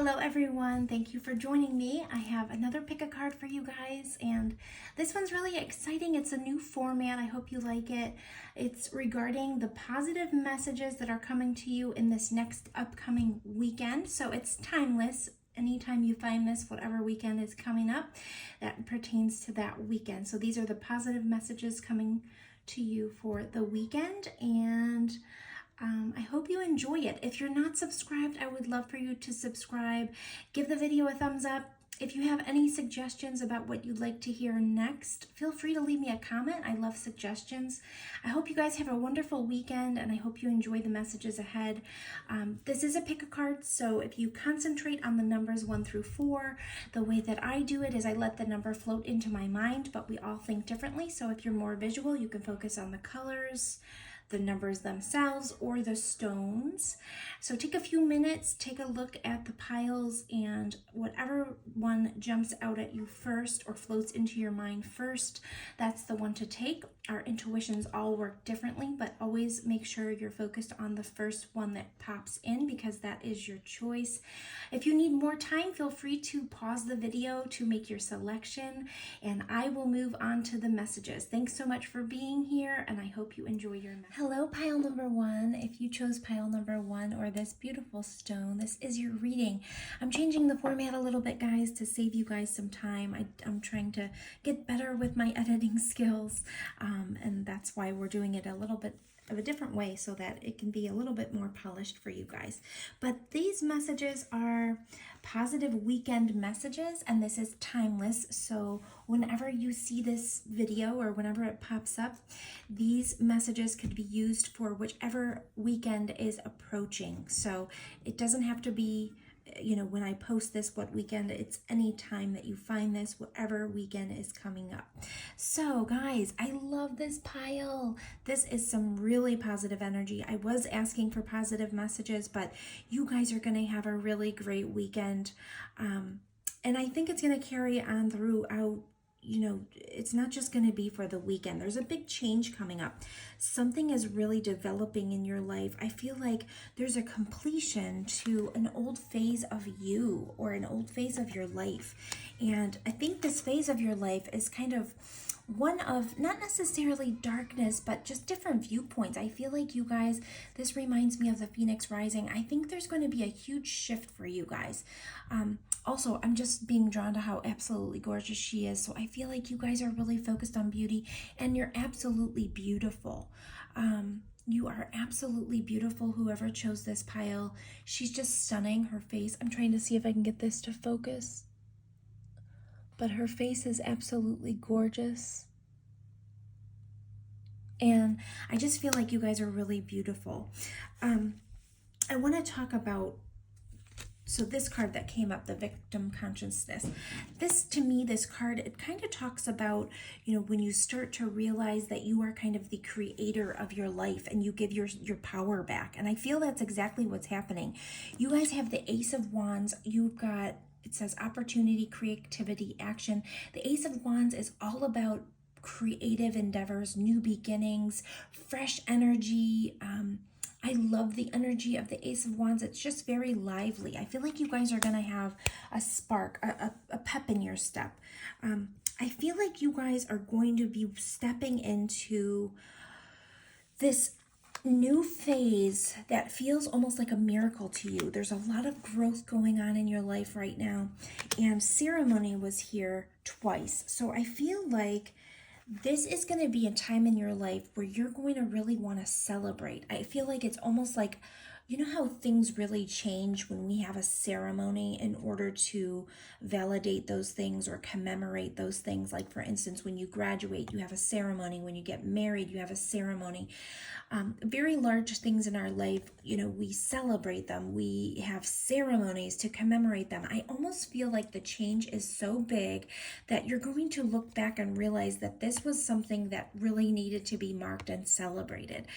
Hello everyone, thank you for joining me. I have another pick a card for you guys, and this one's really exciting. It's a new format. I hope you like it. It's regarding the positive messages that are coming to you in this next upcoming weekend. So it's timeless. Anytime you find this, whatever weekend is coming up, that pertains to that weekend. So these are the positive messages coming to you for the weekend, and I hope you enjoy it. If you're not subscribed, I would love for you to subscribe. Give the video a thumbs up. If you have any suggestions about what you'd like to hear next, feel free to leave me a comment. I love suggestions. I hope you guys have a wonderful weekend, and I hope you enjoy the messages ahead. This is a pick a card, so if you concentrate on the numbers 1 through 4, the way that I do it is I let the number float into my mind, but we all think differently. So if you're more visual, you can focus on the colors, the numbers themselves, or the stones. So take a few minutes, take a look at the piles, and whatever one jumps out at you first or floats into your mind first, that's the one to take. Our intuitions all work differently, but always make sure you're focused on the first one that pops in, because that is your choice. If you need more time, feel free to pause the video to make your selection, and I will move on to the messages. Thanks so much for being here, and I hope you enjoy your message. Hello, pile number 1. If you chose pile number 1 or this beautiful stone, this is your reading. I'm changing the format a little bit, guys, to save you guys some time. I'm trying to get better with my editing skills, and that's why we're doing it a little bit of a different way, so that it can be a little bit more polished for you guys. But these messages are positive weekend messages, and this is timeless. So whenever you see this video or whenever it pops up, these messages could be used for whichever weekend is approaching. So it doesn't have to be, when I post this, what weekend. It's any time that you find this, whatever weekend is coming up. So guys, I love this pile. This is some really positive energy. I was asking for positive messages, but you guys are going to have a really great weekend. And I think it's going to carry on throughout. It's not just going to be for the weekend. There's a big change coming up. Something is really developing in your life. I feel like there's a completion to an old phase of you, or an old phase of your life. And I think this phase of your life is kind of one of not necessarily darkness, but just different viewpoints. I feel like you guys, this reminds me of the Phoenix Rising. I think there's going to be a huge shift for you guys. Also, I'm just being drawn to how absolutely gorgeous she is. So I feel like you guys are really focused on beauty, and you're absolutely beautiful. You are absolutely beautiful, whoever chose this pile. She's just stunning. Her face, I'm trying to see if I can get this to focus, but her face is absolutely gorgeous. And I just feel like you guys are really beautiful. I want to talk about, so this card that came up, the victim consciousness. This, to me, this card, it kind of talks about, when you start to realize that you are kind of the creator of your life, and you give your power back. And I feel that's exactly what's happening. You guys have the Ace of Wands. You've got, it says opportunity, creativity, action. The Ace of Wands is all about creative endeavors, new beginnings, fresh energy. I love the energy of the Ace of Wands. It's just very lively. I feel like you guys are going to have a spark, a pep in your step. I feel like you guys are going to be stepping into this new phase that feels almost like a miracle to you. There's a lot of growth going on in your life right now, and ceremony was here twice. So I feel like this is going to be a time in your life where you're going to really want to celebrate. I feel like it's almost like, how things really change when we have a ceremony in order to validate those things or commemorate those things. Like, for instance, when you graduate, you have a ceremony. When you get married, you have a ceremony. Very large things in our life, we celebrate them. We have ceremonies to commemorate them. I almost feel like the change is so big that you're going to look back and realize that this was something that really needed to be marked and celebrated.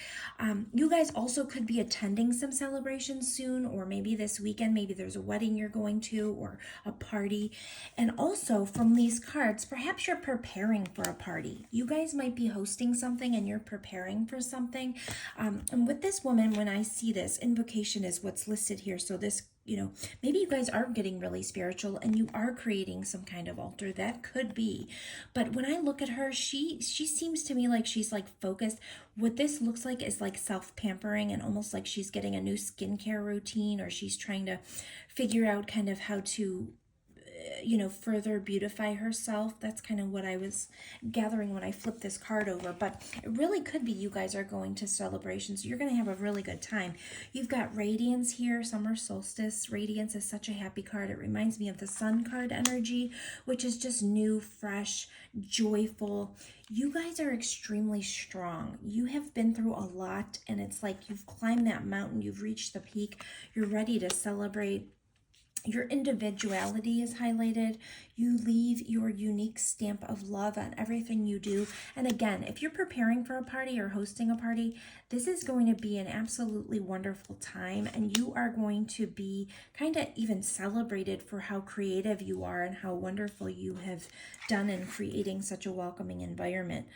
You guys also could be attending some celebrations soon, or maybe this weekend. Maybe there's a wedding you're going to, or a party. And also, from these cards, perhaps you're preparing for a party. You guys might be hosting something and you're preparing for something. And with this woman, when I see this, invocation is what's listed here. So this maybe you guys are getting really spiritual and you are creating some kind of altar. That could be. But when I look at her, she seems to me like she's like focused. What this looks like is like self-pampering, and almost like she's getting a new skincare routine, or she's trying to figure out kind of how to further beautify herself. That's kind of what I was gathering when I flipped this card over. But it really could be you guys are going to celebrations. You're going to have a really good time. You've got radiance here, summer solstice. Radiance is such a happy card. It reminds me of the sun card energy, which is just new, fresh, joyful. You guys are extremely strong. You have been through a lot, and it's like you've climbed that mountain. You've reached the peak. You're ready to celebrate. Your individuality is highlighted. You leave your unique stamp of love on everything you do. And again, if you're preparing for a party or hosting a party, this is going to be an absolutely wonderful time. And you are going to be kind of even celebrated for how creative you are and how wonderful you have done in creating such a welcoming environment.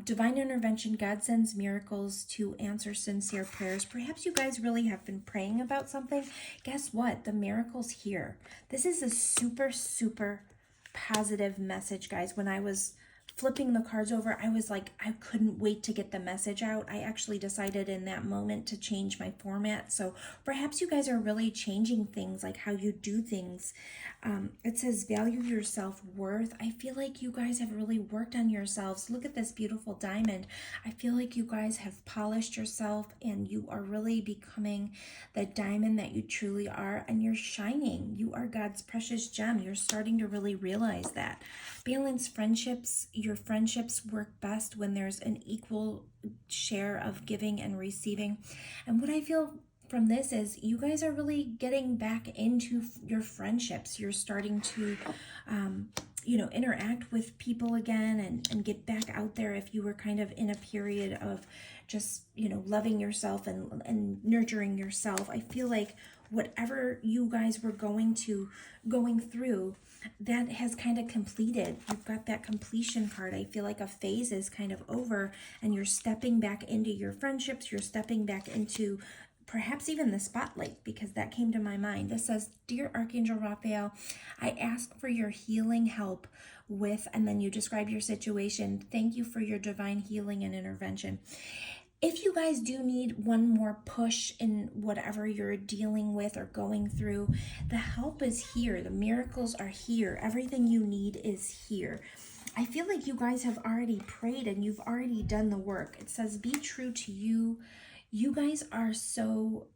Divine intervention, God sends miracles to answer sincere prayers. Perhaps you guys really have been praying about something. Guess what? The miracle's here. This is a super, super positive message, guys. When I was flipping the cards over, I was like, I couldn't wait to get the message out. I actually decided in that moment to change my format. So perhaps you guys are really changing things, like how you do things. It says value your self-worth. I feel like you guys have really worked on yourselves. Look at this beautiful diamond. I feel like you guys have polished yourself and you are really becoming the diamond that you truly are, and you're shining. You are God's precious gem. You're starting to really realize that. Balance friendships. Your friendships work best when there's an equal share of giving and receiving. And what I feel from this is you guys are really getting back into your friendships. You're starting to, interact with people again and get back out there if you were kind of in a period of just, loving yourself and nurturing yourself. I feel like whatever you guys were going through, that has kind of completed. You've got that completion card. I feel like a phase is kind of over and you're stepping back into your friendships. You're stepping back into perhaps even the spotlight, because that came to my mind. This says, Dear Archangel Raphael, I ask for your healing help with, and then you describe your situation. Thank you for your divine healing and intervention. If you guys do need one more push in whatever you're dealing with or going through, the help is here. The miracles are here. Everything you need is here. I feel like you guys have already prayed and you've already done the work. It says, be true to you. You guys are so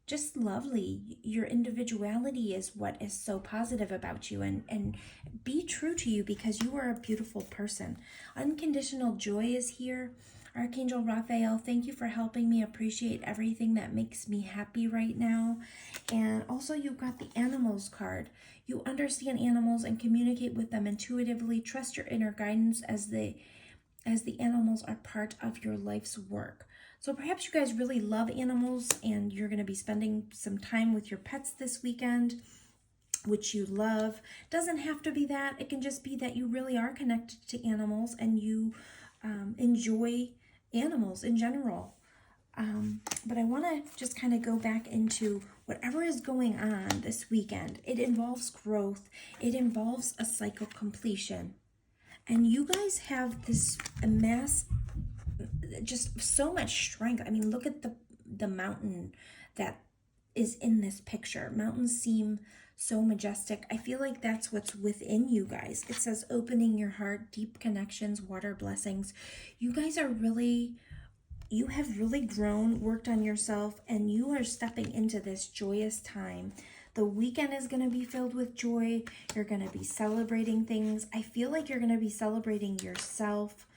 just lovely. Your individuality is what is so positive about you, and be true to you because you are a beautiful person. Unconditional joy is here. Archangel Raphael, thank you for helping me appreciate everything that makes me happy right now. And also you've got the animals card. You understand animals and communicate with them intuitively. Trust your inner guidance as the animals are part of your life's work. So perhaps you guys really love animals and you're going to be spending some time with your pets this weekend, which you love. Doesn't have to be that. It can just be that you really are connected to animals and you enjoy animals in general. But I want to just kind of go back into whatever is going on this weekend. It involves growth. It involves a cycle completion. And you guys have this amass, just so much strength. I mean, look at the mountain that is in this picture. Mountains seem so majestic. I feel like that's what's within you guys. It says opening your heart, deep connections, water blessings. You guys are really, you have really grown, worked on yourself, and you are stepping into this joyous time. The weekend is going to be filled with joy. You're going to be celebrating things. I feel like you're going to be celebrating yourself.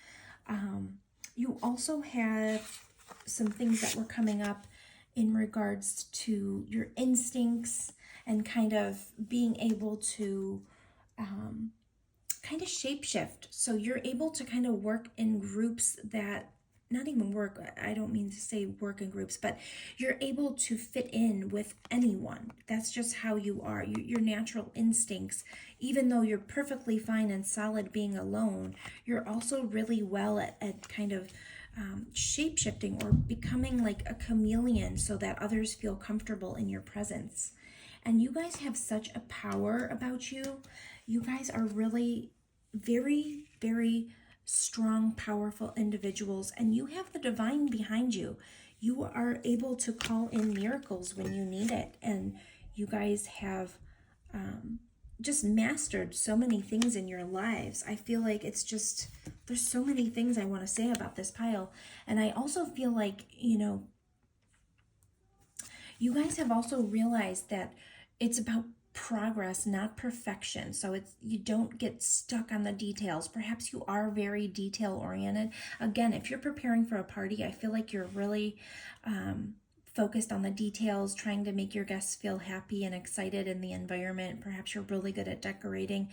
You also have some things that were coming up in regards to your instincts and kind of being able to kind of shapeshift. So you're able to kind of work in groups that, not even work, I don't mean to say work in groups, but you're able to fit in with anyone. That's just how you are. Your natural instincts, even though you're perfectly fine and solid being alone, you're also really well at kind of shape-shifting or becoming like a chameleon so that others feel comfortable in your presence. And you guys have such a power about you. You guys are really very, very strong, powerful individuals, and you have the divine behind you. You are able to call in miracles when you need it, and you guys have just mastered so many things in your lives. I feel like it's just, there's so many things I want to say about this pile. And I also feel like, you know, you guys have also realized that it's about progress, not perfection. So it's, you don't get stuck on the details. Perhaps you are very detail oriented. Again, if you're preparing for a party, I feel like you're really focused on the details, trying to make your guests feel happy and excited in the environment. Perhaps you're really good at decorating.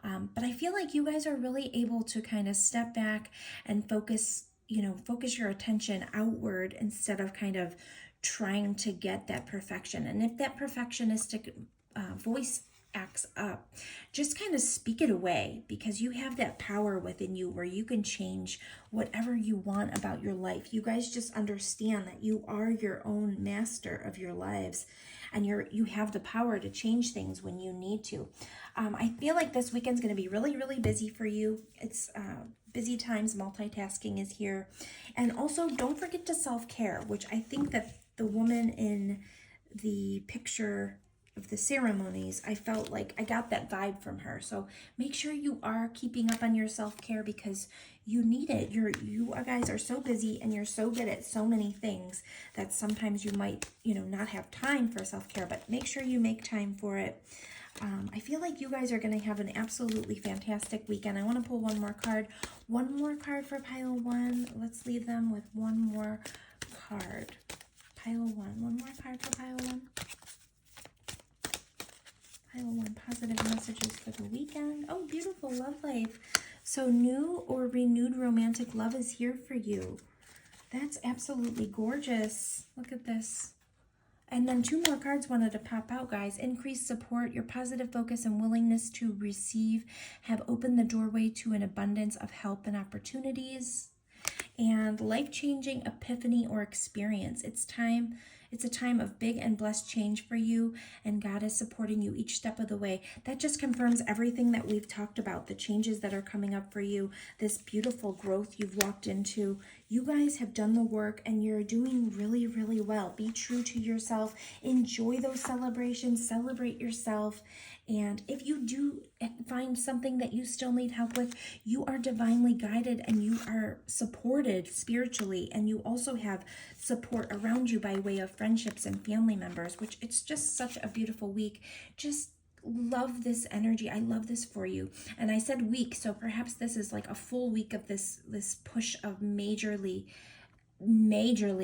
But I feel like you guys are really able to kind of step back and focus, you know, focus your attention outward instead of kind of trying to get that perfection. And if that perfectionistic voice acts up, just kind of speak it away, because you have that power within you where you can change whatever you want about your life. You guys just understand that you are your own master of your lives, and you have the power to change things when you need to. I feel like this weekend's going to be really, really busy for you. It's busy times, multitasking is here. And also don't forget to self-care, which I think that the woman in the picture of the ceremonies, I felt like I got that vibe from her. So make sure you are keeping up on your self-care, because you need it. You guys are so busy and you're so good at so many things that sometimes you might, you know, not have time for self-care, but make sure you make time for it. I feel like you guys are going to have an absolutely fantastic weekend. I want to pull one more card for pile one. Let's leave them with one more card. Pile one more card for pile one. Pile one, positive messages for the weekend. Oh, beautiful, love life. So new or renewed romantic love is here for you. That's absolutely gorgeous. Look at this. And then two more cards wanted to pop out, guys. Increased support. Your positive focus and willingness to receive have opened the doorway to an abundance of help and opportunities. And life-changing epiphany or experience. It's a time of big and blessed change for you, and God is supporting you each step of the way. That just confirms everything that we've talked about, the changes that are coming up for you, this beautiful growth you've walked into. You guys have done the work and you're doing really, really well. Be true to yourself. Enjoy those celebrations. Celebrate yourself. And if you do find something that you still need help with, you are divinely guided and you are supported spiritually. And you also have support around you by way of friendships and family members, which it's just such a beautiful week. Just love this energy. I love this for you. And I said week, so perhaps this is like a full week of this push of majorly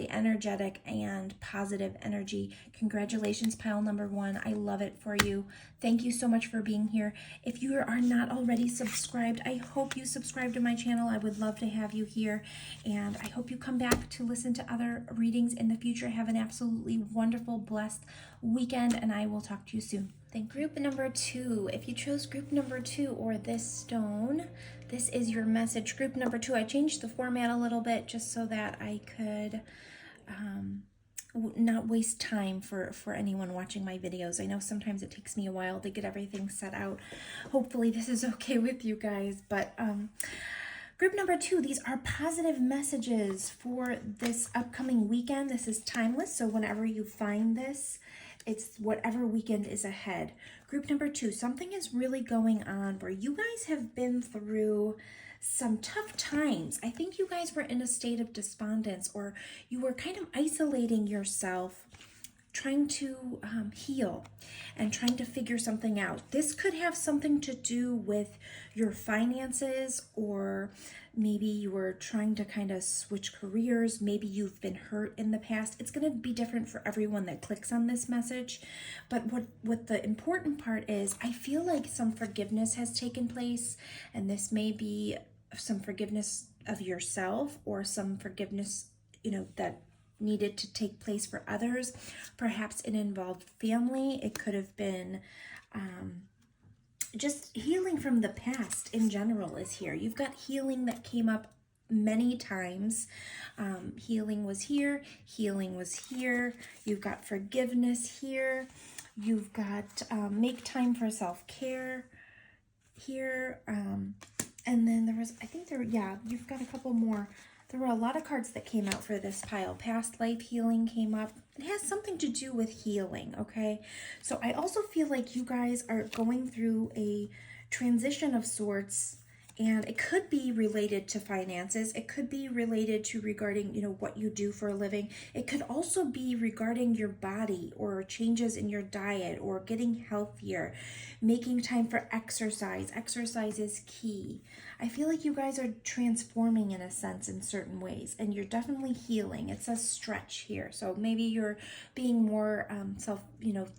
energetic and positive energy. Congratulations, pile number one. I love it for you. Thank you so much for being here. If you are not already subscribed, I hope you subscribe to my channel. I would love to have you here, and I hope you come back to listen to other readings in the future. Have an absolutely wonderful, blessed weekend, and I will talk to you soon. Then group number two. If you chose group number two or this stone, this is your message. Group number two, I changed the format a little bit just so that I could not waste time for anyone watching my videos. I know sometimes it takes me a while to get everything set out. Hopefully this is okay with you guys. But group number two, these are positive messages for this upcoming weekend. This is timeless, so whenever you find this, it's whatever weekend is ahead. Group number two, something is really going on where you guys have been through some tough times. I think you guys were in a state of despondence, or you were kind of isolating yourself, trying to heal and trying to figure something out. This could have something to do with your finances, or maybe you were trying to kind of switch careers. Maybe you've been hurt in the past. It's going to be different for everyone that clicks on this message. But what the important part is, I feel like some forgiveness has taken place, and this may be some forgiveness of yourself or some forgiveness, you know, that needed to take place for others. Perhaps it involved family. It could have been just healing from the past in general is here. You've got healing that came up many times. Healing was here. Healing was here. You've got forgiveness here. You've got make time for self-care here. And then there was, I think there, yeah, you've got a couple more. There were a lot of cards that came out for this pile. Past life healing came up. It has something to do with healing, okay? So I also feel like you guys are going through a transition of sorts, and it could be related to finances. It could be related to regarding, you know, what you do for a living. It could also be regarding your body or changes in your diet or getting healthier, making time for exercise. Exercise is key. I feel like you guys are transforming in a sense in certain ways, and you're definitely healing. It says stretch here. So maybe you're being more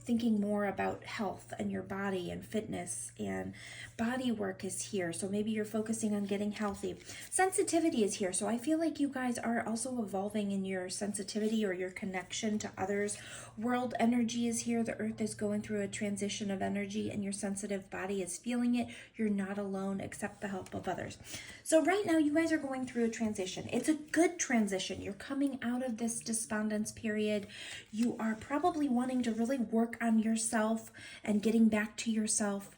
thinking more about health and your body and fitness, and body work is here. So maybe you're focusing on getting healthy. Sensitivity is here. So I feel like you guys are also evolving in your sensitivity or your connection to others. World energy is here. The earth is going through a transition of energy, and your sensitive body is feeling it. You're not alone. Accept the help of others. So right now you guys are going through a transition. It's a good transition. You're coming out of this despondence period. You are probably wanting to really work on yourself and getting back to yourself.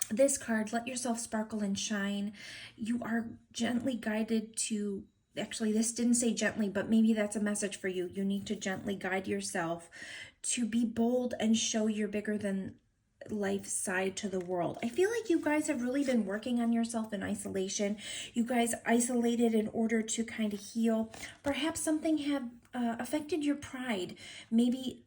This card, let yourself sparkle and shine. You are gently guided to, actually this didn't say gently, but maybe that's a message for you. You need to gently guide yourself to be bold and show your bigger than life side to the world. I feel like you guys have really been working on yourself in isolation. You guys isolated in order to kind of heal. Perhaps something had affected your pride. Maybe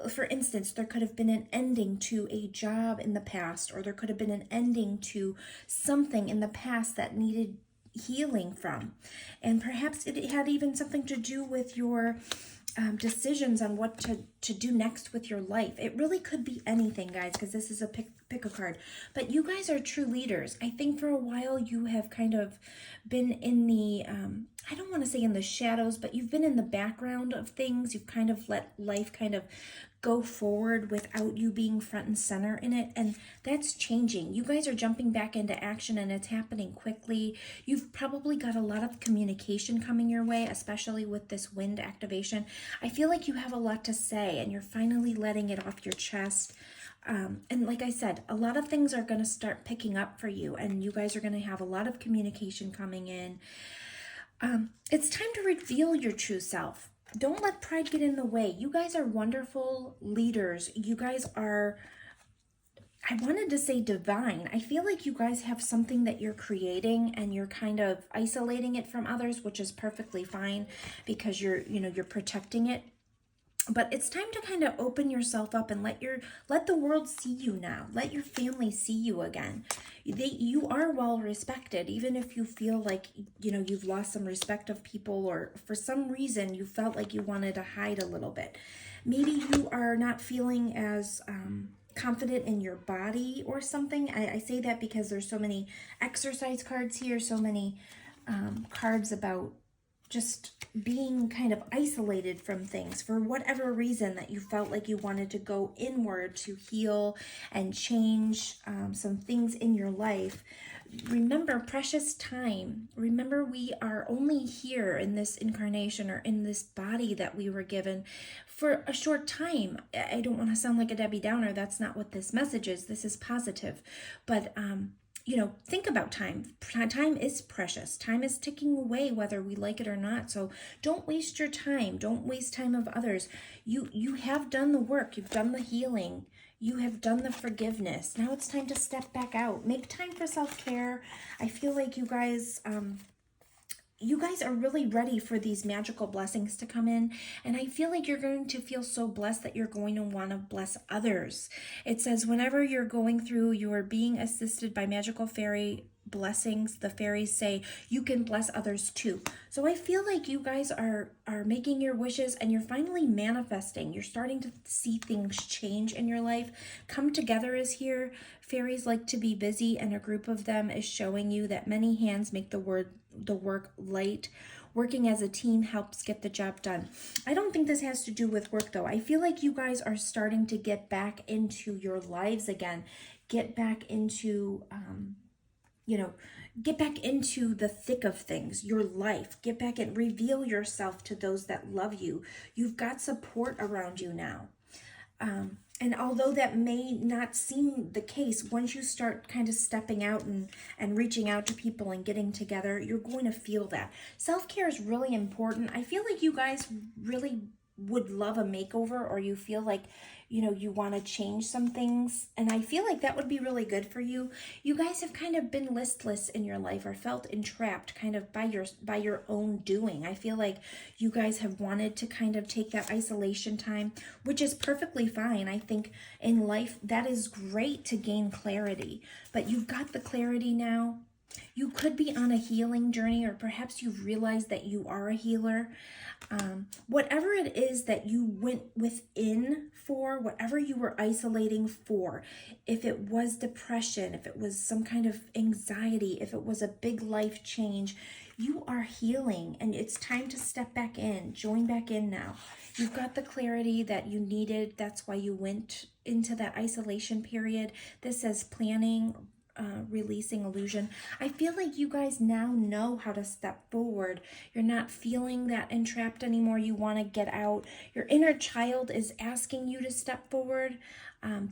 for instance, there could have been an ending to a job in the past, or there could have been an ending to something in the past that needed healing from. And perhaps it had even something to do with your decisions on what to do next with your life. It really could be anything, guys, because this is a pick a card. But you guys are true leaders. I think for a while you have kind of been in the, I don't want to say in the shadows, but you've been in the background of things. You've kind of let life kind of go forward without you being front and center in it, and that's changing. You guys are jumping back into action, and it's happening quickly. You've probably got a lot of communication coming your way, especially with this wind activation. I feel like you have a lot to say, and you're finally letting it off your chest. And like I said, a lot of things are going to start picking up for you, and you guys are going to have a lot of communication coming in. It's time to reveal your true self. Don't let pride get in the way. You guys are wonderful leaders. You guys are, I wanted to say divine. I feel like you guys have something that you're creating, and you're kind of isolating it from others, which is perfectly fine because you're protecting it. But it's time to kind of open yourself up and let the world see you now. Let your family see you again. You are well respected, even if you feel like you've lost some respect of people, or for some reason you felt like you wanted to hide a little bit. Maybe you are not feeling as confident in your body or something. I say that because there's so many exercise cards here, so many cards about just being kind of isolated from things for whatever reason, that you felt like you wanted to go inward to heal and change some things in your life. Remember precious time. Remember, we are only here in this incarnation, or in this body that we were given, for a short time. I don't want to sound like a Debbie Downer. That's not what this message is. This is positive. But think about time. Time is precious. Time is ticking away, whether we like it or not. So don't waste your time. Don't waste time of others. You have done the work. You've done the healing. You have done the forgiveness. Now it's time to step back out. Make time for self-care. I feel like you guys are really ready for these magical blessings to come in. And I feel like you're going to feel so blessed that you're going to want to bless others. It says whenever you're going through, you are being assisted by magical fairy blessings. The fairies say you can bless others too. So I feel like you guys are making your wishes, and you're finally manifesting. You're starting to see things change in your life. Come together is here. Fairies like to be busy, and a group of them is showing you that many hands make the work light. Working as a team helps get the job done. I don't think this has to do with work, though. I feel like you guys are starting to get back into your lives again. Get back into get back into the thick of things, your life. Get back and reveal yourself to those that love you. You've got support around you now. And although that may not seem the case, once you start kind of stepping out and reaching out to people and getting together, you're going to feel that. Self-care is really important. I feel like you guys really would love a makeover, or you feel like, you know, you want to change some things. And I feel like that would be really good for you. You guys have kind of been listless in your life, or felt entrapped kind of by your own doing. I feel like you guys have wanted to kind of take that isolation time, which is perfectly fine. I think in life that is great to gain clarity, but you've got the clarity now. You could be on a healing journey, or perhaps you've realized that you are a healer. Whatever it is that you went within for, whatever you were isolating for, if it was depression, if it was some kind of anxiety, if it was a big life change, you are healing, and it's time to step back in, join back in now. You've got the clarity that you needed. That's why you went into that isolation period. This says planning, releasing illusion. I feel like you guys now know how to step forward. You're not feeling that entrapped anymore. You want to get out. Your inner child is asking you to step forward.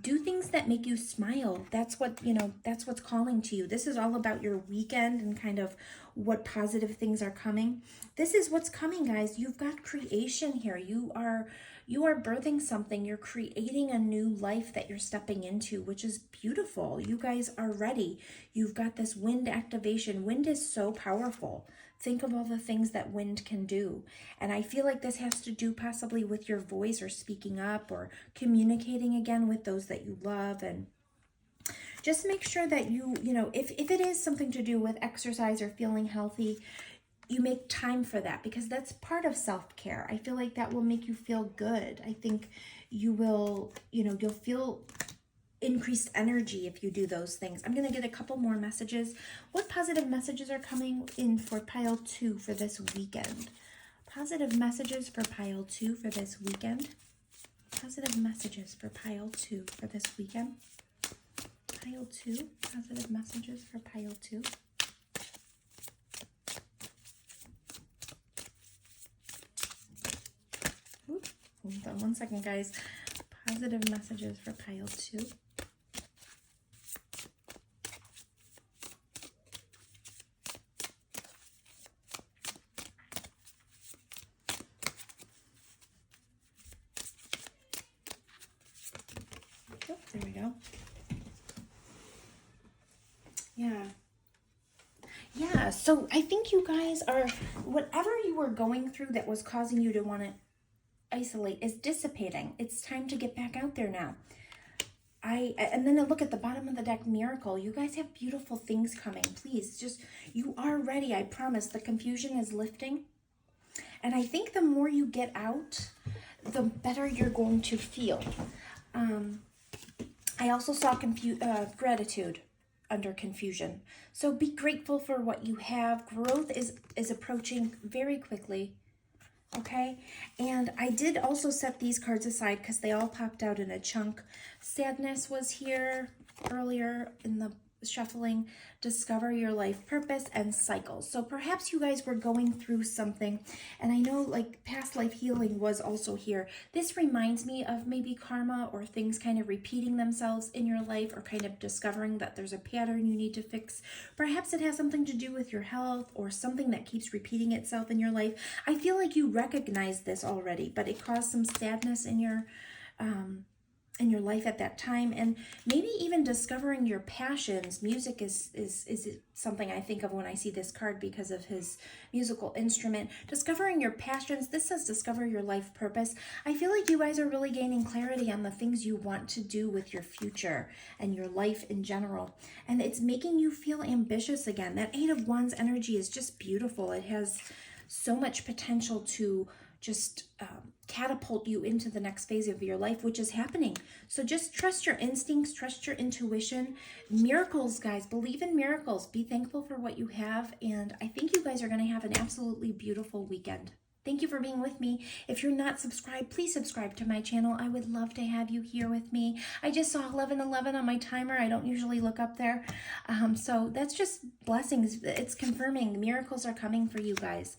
Do things that make you smile. That's what, you know, that's what's calling to you. This is all about your weekend and kind of what positive things are coming. This is what's coming, guys. You've got creation here. You are birthing something. You're creating a new life that you're stepping into, which is beautiful. You guys are ready. You've got this wind activation. Wind is so powerful. Think of all the things that wind can do. And I feel like this has to do possibly with your voice, or speaking up, or communicating again with those that you love. And just make sure that you know, if it is something to do with exercise or feeling healthy, you make time for that, because that's part of self-care. I feel like that will make you feel good. I think you will, you know, you'll feel increased energy if you do those things. I'm going to get a couple more messages. What positive messages are coming in for pile 2 for this weekend? Positive messages for pile 2 for this weekend. Positive messages for pile 2 for this weekend. Pile 2. Positive messages for pile 2. Hold on one second, guys. Positive messages for pile 2. Oh, there we go. Yeah, so I think you guys are, whatever you were going through that was causing you to want to isolate is dissipating. It's time to get back out there now. And then I look at the bottom of the deck, miracle. You guys have beautiful things coming. Please, just, you are ready. I promise. The confusion is lifting. And I think the more you get out, the better you're going to feel. I also saw gratitude under confusion. So be grateful for what you have. Growth is approaching very quickly. Okay, and I did also set these cards aside because they all popped out in a chunk. Sadness was here earlier in the shuffling. Discover your life purpose, and cycles. So perhaps you guys were going through something, and I know like past life healing was also here. This reminds me of maybe karma, or things kind of repeating themselves in your life, or kind of discovering that there's a pattern you need to fix. Perhaps it has something to do with your health, or something that keeps repeating itself in your life. I feel like you recognize this already, but it caused some sadness in your life at that time. And maybe even discovering your passions. Music is something I think of when I see this card because of his musical instrument. Discovering your passions. This says discover your life purpose. I feel like you guys are really gaining clarity on the things you want to do with your future and your life in general. And it's making you feel ambitious again. That 8 of Wands energy is just beautiful. It has so much potential to just catapult you into the next phase of your life, which is happening. So just trust your instincts, trust your intuition. Miracles, guys, believe in miracles. Be thankful for what you have, and I think you guys are going to have an absolutely beautiful weekend. Thank you for being with me. If you're not subscribed, please subscribe to my channel. I would love to have you here with me. I just saw 11:11 on my timer. I don't usually look up there. So that's just blessings. It's confirming miracles are coming for you guys.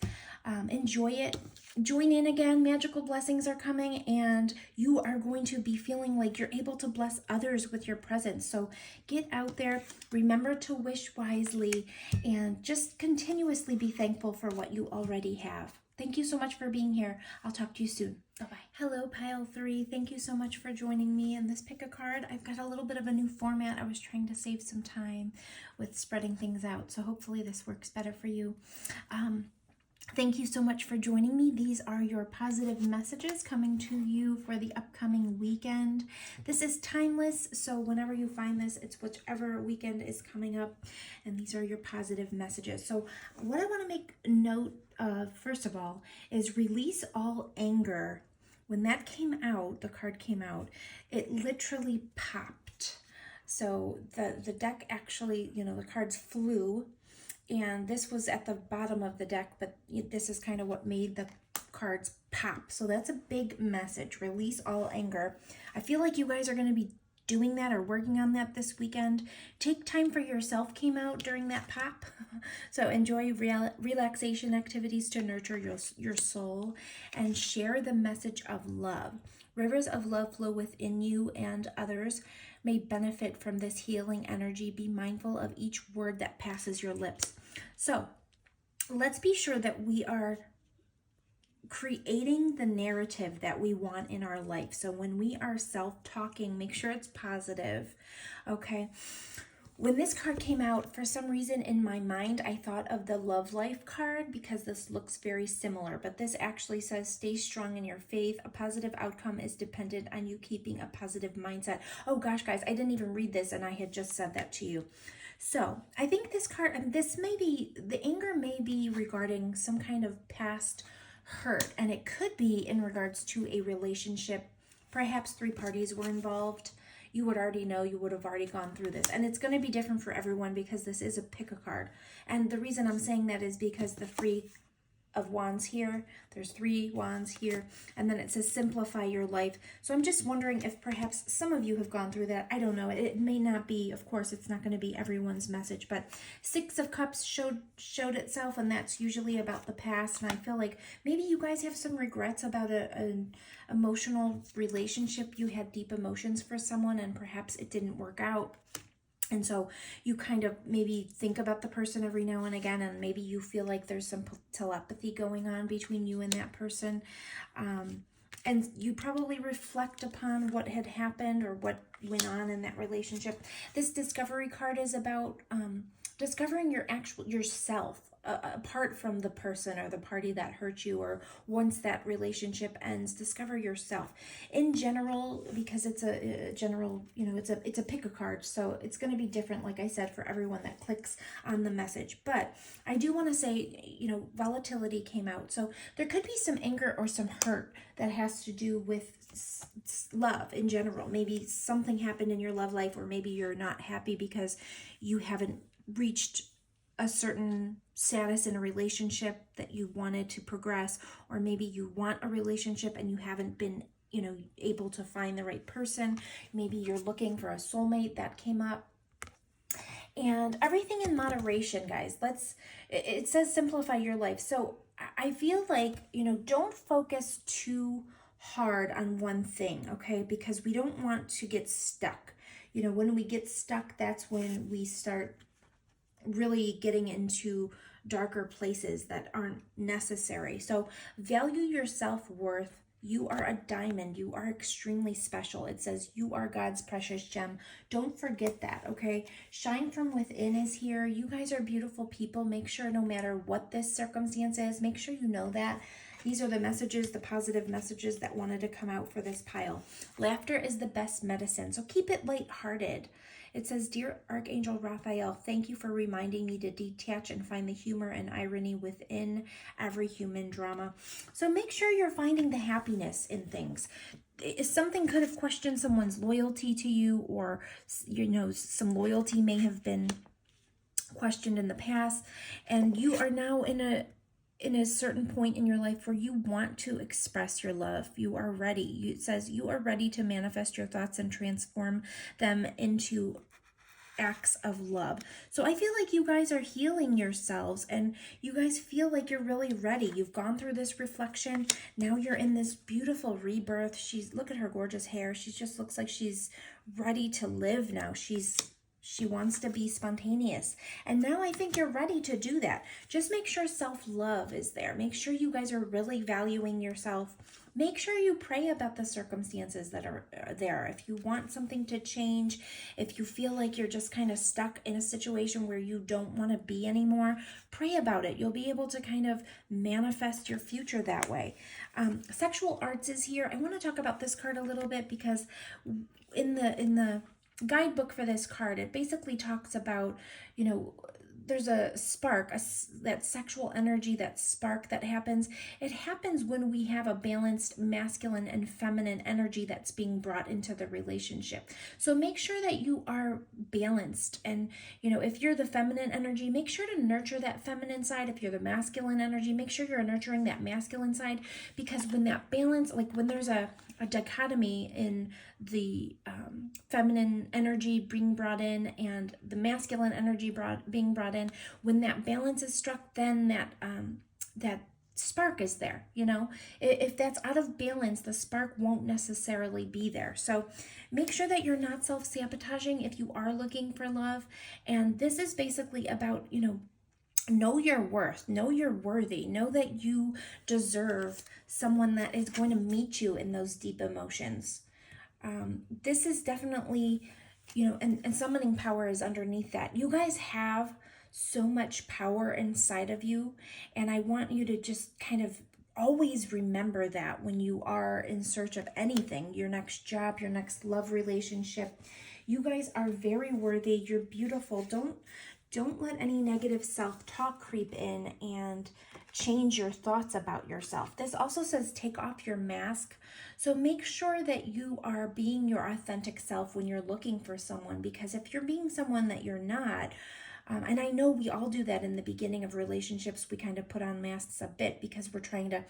Enjoy it. Join in again. Magical blessings are coming, and you are going to be feeling like you're able to bless others with your presence. So get out there. Remember to wish wisely and just continuously be thankful for what you already have. Thank you so much for being here. I'll talk to you soon. Bye-bye. Hello, Pile 3. Thank you so much for joining me in this pick a card. I've got a little bit of a new format. I was trying to save some time with spreading things out, so hopefully this works better for you. Thank you so much for joining me. These are your positive messages coming to you for the upcoming weekend. This is timeless, so whenever you find this, it's whichever weekend is coming up, and these are your positive messages. So what I want to make note of, first of all, is release all anger. When that came out, the card came out, it literally popped. So the deck actually, the cards flew. And this was at the bottom of the deck, but this is kind of what made the cards pop. So that's a big message. Release all anger. I feel like you guys are going to be doing that or working on that this weekend. Take time for yourself came out during that pop. So enjoy relaxation activities to nurture your soul and share the message of love. Rivers of love flow within you, and others may benefit from this healing energy. Be mindful of each word that passes your lips. So let's be sure that we are creating the narrative that we want in our life. So when we are self-talking, make sure it's positive, okay? When this card came out, for some reason in my mind, I thought of the Love Life card because this looks very similar, but this actually says, stay strong in your faith. A positive outcome is dependent on you keeping a positive mindset. Oh gosh, guys, I didn't even read this and I had just said that to you. So I think this card, the anger may be regarding some kind of past hurt, and it could be in regards to a relationship. Perhaps 3 parties were involved. You would already know, you would have already gone through this. And it's going to be different for everyone because this is a pick a card. And the reason I'm saying that is because the 3 of wands here, there's 3 wands here, and then it says simplify your life. So I'm just wondering if perhaps some of you have gone through that. I don't know. It may not be, of course, it's not going to be everyone's message, but 6 of Cups showed itself, and that's usually about the past. And I feel like maybe you guys have some regrets about an emotional relationship. You had deep emotions for someone and perhaps it didn't work out. And so you kind of maybe think about the person every now and again, and maybe you feel like there's some telepathy going on between you and that person. And you probably reflect upon what had happened or what went on in that relationship. This discovery card is about discovering yourself apart from the person or the party that hurt you, or once that relationship ends, discover yourself. In general, because it's a general, it's a pick a card, so it's going to be different, like I said, for everyone that clicks on the message. But I do want to say, volatility came out, so there could be some anger or some hurt that has to do with love in general. Maybe something happened in your love life, or maybe you're not happy because you haven't reached a certain status in a relationship that you wanted to progress, or maybe you want a relationship and you haven't been, able to find the right person. Maybe you're looking for a soulmate that came up. And everything in moderation, guys. It says simplify your life. So I feel like, don't focus too hard on one thing, okay? Because we don't want to get stuck. When we get stuck, that's when we start really getting into darker places that aren't necessary. So value your self-worth. You are a diamond. You are extremely special. It says you are God's precious gem. Don't forget that, okay? Shine from within is here. You guys are beautiful people. Make sure no matter what this circumstance is, make sure you know that. These are the messages, the positive messages that wanted to come out for this pile. Laughter is the best medicine, so keep it lighthearted. It says, Dear Archangel Raphael, thank you for reminding me to detach and find the humor and irony within every human drama. So make sure you're finding the happiness in things. Something could have questioned someone's loyalty to you, or, some loyalty may have been questioned in the past, and you are now in a in a certain point in your life where you want to express your love. You are ready. It says you are ready to manifest your thoughts and transform them into acts of love. So I feel like you guys are healing yourselves and you guys feel like you're really ready. You've gone through this reflection. Now you're in this beautiful rebirth. Look at her gorgeous hair. She just looks like she's ready to live now. She wants to be spontaneous. And now I think you're ready to do that. Just make sure self-love is there. Make sure you guys are really valuing yourself. Make sure you pray about the circumstances that are there. If you want something to change, if you feel like you're just kind of stuck in a situation where you don't want to be anymore, pray about it. You'll be able to kind of manifest your future that way. Sexual arts is here. I want to talk about this card a little bit because in the guidebook for this card, it basically talks about, there's a spark, that sexual energy, that spark that happens. It happens when we have a balanced masculine and feminine energy that's being brought into the relationship. So make sure that you are balanced. And, if you're the feminine energy, make sure to nurture that feminine side. If you're the masculine energy, make sure you're nurturing that masculine side. Because when that balance, like when there's a dichotomy in the feminine energy being brought in and the masculine energy being brought in, when that balance is struck, then that spark is there. If that's out of balance, the spark won't necessarily be there. So make sure that you're not self-sabotaging if you are looking for love. And this is basically about, know your worth, know you're worthy, know that you deserve someone that is going to meet you in those deep emotions. This is definitely, and summoning power is underneath that. You guys have so much power inside of you, and I want you to just kind of always remember that when you are in search of anything, your next job, your next love relationship. You guys are very worthy. You're beautiful. Don't let any negative self-talk creep in and change your thoughts about yourself. This also says take off your mask. So make sure that you are being your authentic self when you're looking for someone, because if you're being someone that you're not, and I know we all do that in the beginning of relationships, we kind of put on masks a bit because we're trying to,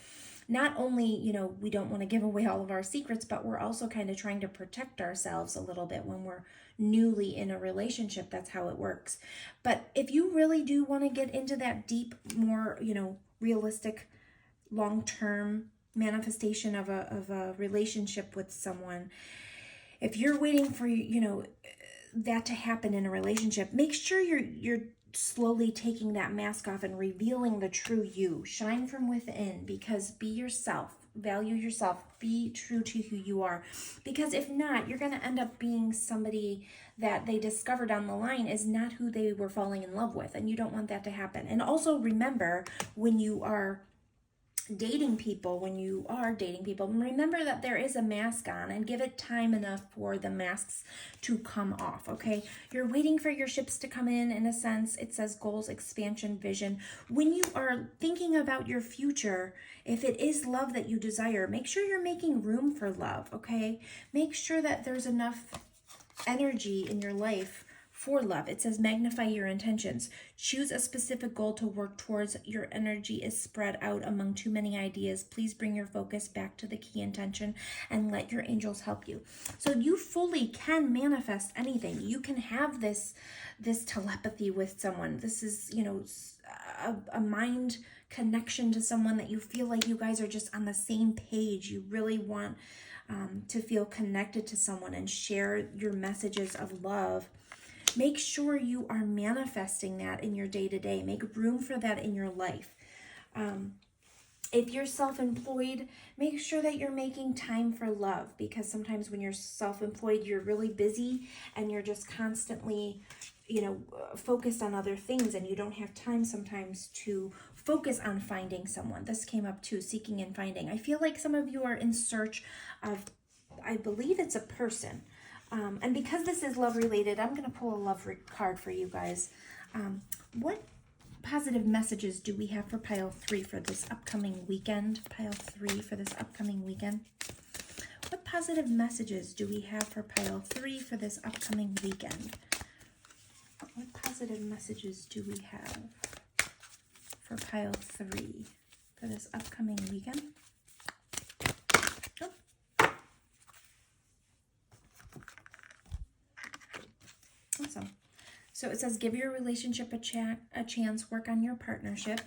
not only, we don't want to give away all of our secrets, but we're also kind of trying to protect ourselves a little bit when we're newly in a relationship. That's how it works. But if you really do want to get into that deep, more, realistic, long-term manifestation of a relationship with someone, if you're waiting for, that to happen in a relationship, make sure you're slowly taking that mask off and revealing the true you. Shine from within, because be yourself, value yourself, be true to who you are. Because if not, you're going to end up being somebody that they discover down the line is not who they were falling in love with, and you don't want that to happen. And also remember, when you are dating people, remember that there is a mask on, and give it time enough for the masks to come off, okay? You're waiting for your ships to come in a sense. It says goals, expansion, vision. When you are thinking about your future, if it is love that you desire, make sure you're making room for love, okay? Make sure that there's enough energy in your life for love. It says magnify your intentions. Choose a specific goal to work towards. Your energy is spread out among too many ideas. Please bring your focus back to the key intention and let your angels help you. So you fully can manifest anything. You can have this telepathy with someone. This is, a mind connection to someone that you feel like you guys are just on the same page. You really want to feel connected to someone and share your messages of love. Make sure you are manifesting that in your day-to-day. Make room for that in your life. If you're self-employed, make sure that you're making time for love, because sometimes when you're self-employed, you're really busy and you're just constantly, focused on other things, and you don't have time sometimes to focus on finding someone. This came up too, seeking and finding. I feel like some of you are in search of, I believe it's a person. And because this is love related, I'm going to pull a love card for you guys. What positive messages do we have for pile 3 for this upcoming weekend? Pile 3 for this upcoming weekend. What positive messages do we have for pile 3 for this upcoming weekend? What positive messages do we have for pile 3? for this upcoming weekend. Oh. Awesome. So it says, give your relationship a chance, work on your partnership.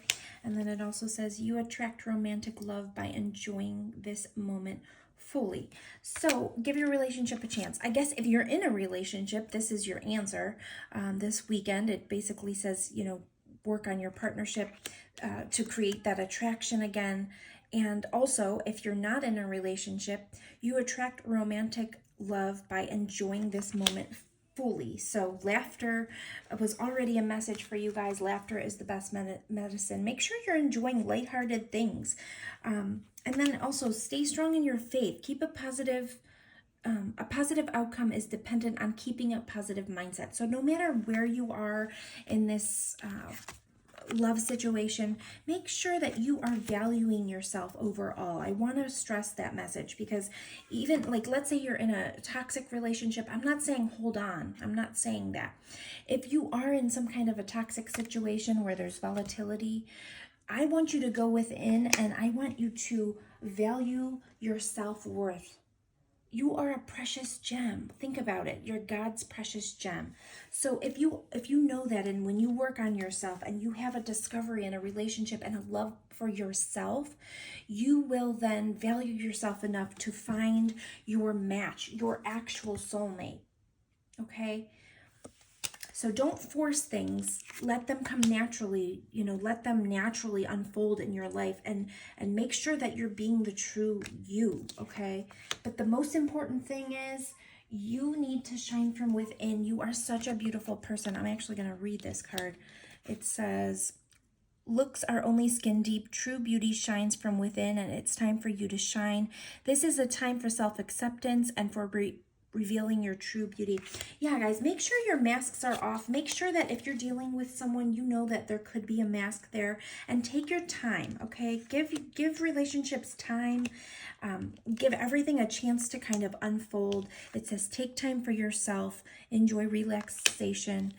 And then it also says, you attract romantic love by enjoying this moment fully. So give your relationship a chance. I guess if you're in a relationship, this is your answer. This weekend, it basically says, you know, work on your partnership to create that attraction again. And also, if you're not in a relationship, you attract romantic love by enjoying this moment fully. So laughter was already a message for you guys. Laughter is the best medicine. Make sure you're enjoying lighthearted things. And then also stay strong in your faith. Keep a positive outcome is dependent on keeping a positive mindset. So no matter where you are in this love situation, make sure that you are valuing yourself overall. I want to stress that message, because even like, let's say you're in a toxic relationship. I'm not saying hold on. I'm not saying that. If you are in some kind of a toxic situation where there's volatility, I want you to go within and I want you to value your self-worth. You are a precious gem. Think about it. You're God's precious gem. So if you know that, and when you work on yourself and you have a discovery in a relationship and a love for yourself, you will then value yourself enough to find your match, your actual soulmate. Okay? So don't force things. Let them come naturally, you know, let them naturally unfold in your life, and make sure that you're being the true you, okay? But the most important thing is you need to shine from within. You are such a beautiful person. I'm actually going to read this card. It says, looks are only skin deep. True beauty shines from within, and it's time for you to shine. This is a time for self-acceptance and for revealing your true beauty. Yeah, guys, make sure your masks are off. Make sure that if you're dealing with someone, you know that there could be a mask there, and take your time, okay? Give relationships time. Give everything a chance to kind of unfold. It says take time for yourself, enjoy relaxation.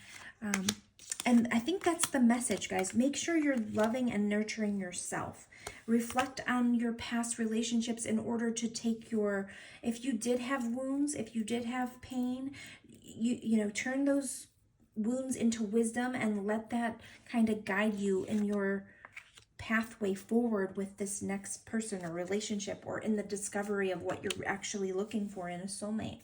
And I think that's the message, guys. Make sure you're loving and nurturing yourself. Reflect on your past relationships in order to take your, if you did have wounds, if you did have pain, you know, turn those wounds into wisdom and let that kind of guide you in your pathway forward with this next person or relationship, or in the discovery of what you're actually looking for in a soulmate.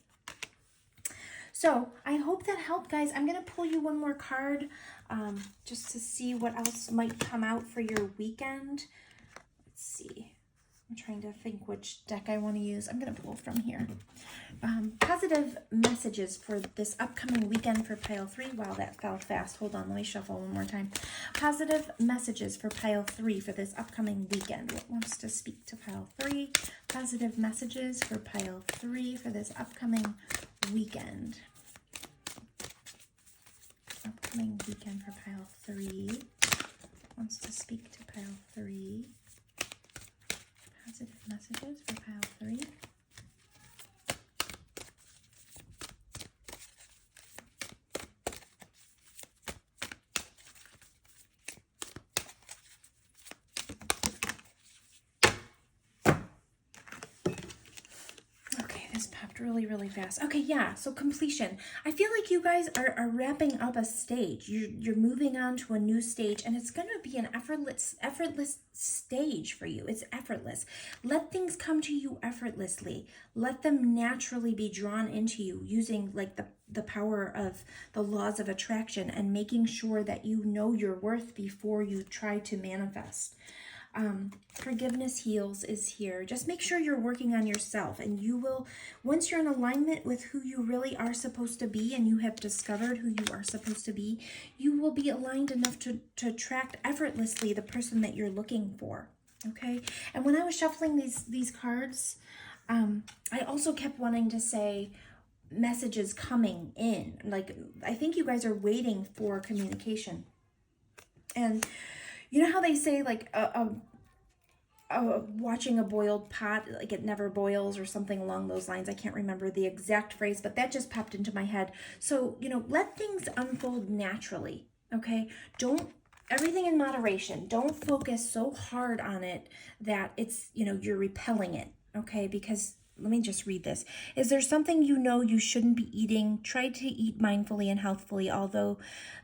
So I hope that helped, guys. I'm going to pull you one more card just to see what else might come out for your weekend. Let's see. I'm trying to think which deck I want to use. I'm going to pull from here. Positive messages for this upcoming weekend for pile 3. Wow, that fell fast. Hold on, let me shuffle one more time. Positive messages for pile 3 for this upcoming weekend. What wants to speak to pile 3? Positive messages for pile 3 for this upcoming weekend. Upcoming weekend for pile 3. Wants to speak to pile 3. Positive messages for pile 3. Really fast. Okay, yeah, so completion. I feel like you guys are wrapping up a stage. You're moving on to a new stage, and it's going to be an effortless stage for you. It's effortless. Let things come to you effortlessly. Let them naturally be drawn into you, using like the power of the laws of attraction, and making sure that you know your worth before you try to manifest. Forgiveness heals is here. Just make sure you're working on yourself, and you will, once you're in alignment with who you really are supposed to be, and you have discovered who you are supposed to be, you will be aligned enough to attract effortlessly the person that you're looking for. Okay. And when I was shuffling these cards, I also kept wanting to say messages coming in. Like, I think you guys are waiting for communication. And you know how they say, like, watching a boiled pot, like it never boils, or something along those lines. I can't remember the exact phrase, but that just popped into my head. So, you know, let things unfold naturally, okay? Don't everything in moderation. Don't focus so hard on it that it's, you're repelling it, okay? Because let me just read this. Is there something you know you shouldn't be eating? Try to eat mindfully and healthfully, although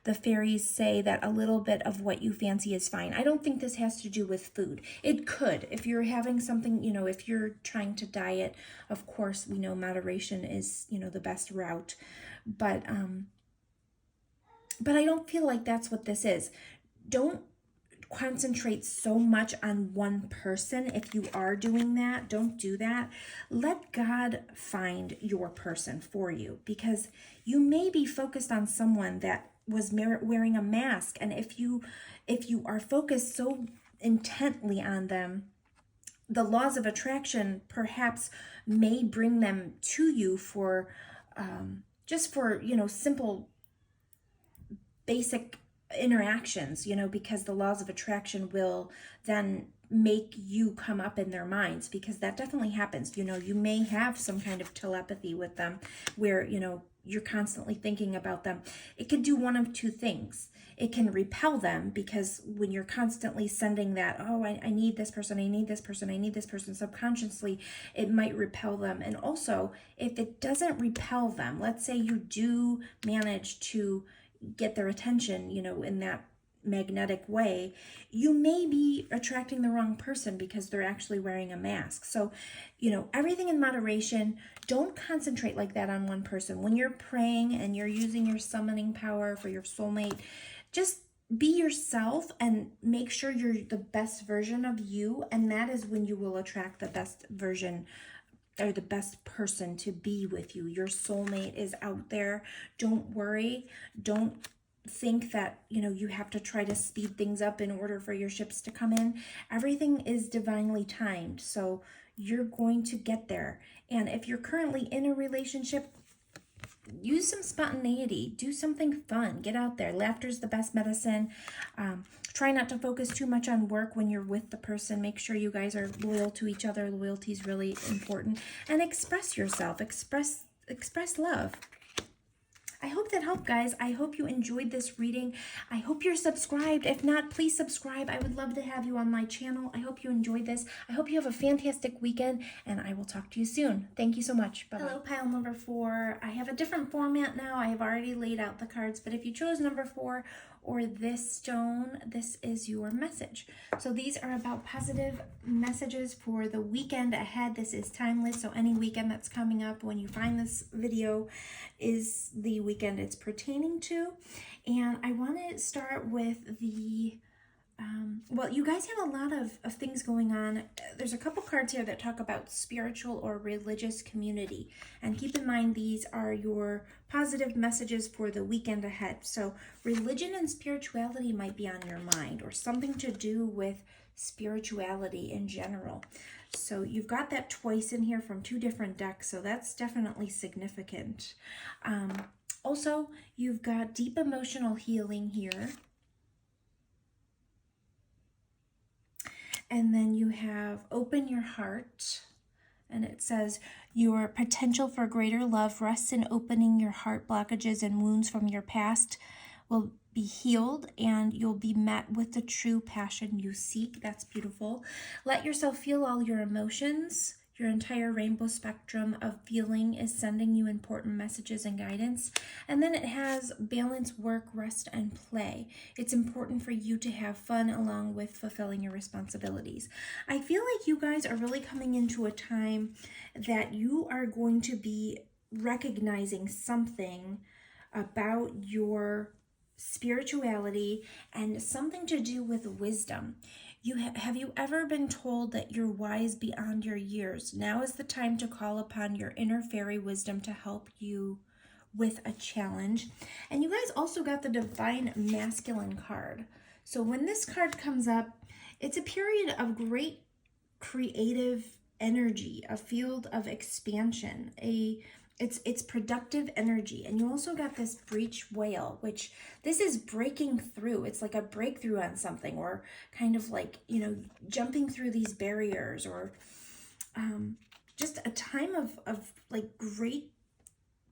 the fairies say that a little bit of what you fancy is fine. I don't think this has to do with food. It could. If you're having something, if you're trying to diet, of course, we know moderation is, the best route. But I don't feel like that's what this is. Don't concentrate so much on one person. If you are doing that, don't do that. Let God find your person for you, because you may be focused on someone that was wearing a mask, and if you are focused so intently on them, the laws of attraction perhaps may bring them to you for just for simple basic interactions, because the laws of attraction will then make you come up in their minds, because that definitely happens. You may have some kind of telepathy with them where, you're constantly thinking about them. It could do one of two things. It can repel them, because when you're constantly sending that, oh, I need this person, I need this person, I need this person, subconsciously, it might repel them. And also, if it doesn't repel them, let's say you do manage to get their attention, in that magnetic way, you may be attracting the wrong person because they're actually wearing a mask. So, everything in moderation. Don't concentrate like that on one person. When you're praying and you're using your summoning power for your soulmate, just be yourself and make sure you're the best version of you. And that is when you will attract the best version or the best person to be with you. Your soulmate is out there. Don't worry. Don't think that, you have to try to speed things up in order for your ships to come in. Everything is divinely timed. So you're going to get there. And if you're currently in a relationship, use some spontaneity. Do something fun. Get out there. Laughter's the best medicine. Try not to focus too much on work when you're with the person. Make sure you guys are loyal to each other. Loyalty is really important. And express yourself. Express love. I hope that helped, guys. I hope you enjoyed this reading. I hope you're subscribed. If not, please subscribe. I would love to have you on my channel. I hope you enjoyed this. I hope you have a fantastic weekend, and I will talk to you soon. Thank you so much. Bye-bye. Hello, pile number 4. I have a different format now. I have already laid out the cards, but if you chose number 4 or this stone, this is your message. So these are about positive messages for the weekend ahead. This is timeless, so any weekend that's coming up when you find this video is the weekend it's pertaining to. And I want to start with the well, you guys have a lot of things going on. There's a couple cards here that talk about spiritual or religious community. And keep in mind, these are your positive messages for the weekend ahead. So religion and spirituality might be on your mind, or something to do with spirituality in general. So you've got that twice in here from 2 different decks, so that's definitely significant. Also, you've got deep emotional healing here. And then you have open your heart, and it says your potential for greater love rests in opening your heart. Blockages and wounds from your past will be healed, and you'll be met with the true passion you seek. That's beautiful. Let yourself feel all your emotions. Your entire rainbow spectrum of feeling is sending you important messages and guidance. And then it has balance, work, rest, and play. It's important for you to have fun along with fulfilling your responsibilities. I feel like you guys are really coming into a time that you are going to be recognizing something about your spirituality and something to do with wisdom. Have you ever been told that you're wise beyond your years? Now is the time to call upon your inner fairy wisdom to help you with a challenge. And you guys also got the Divine Masculine card. So when this card comes up, it's a period of great creative energy, a field of expansion, it's productive energy. And you also got this breech whale, which this is breaking through. It's like a breakthrough on something, or kind of like, jumping through these barriers, or just a time of like great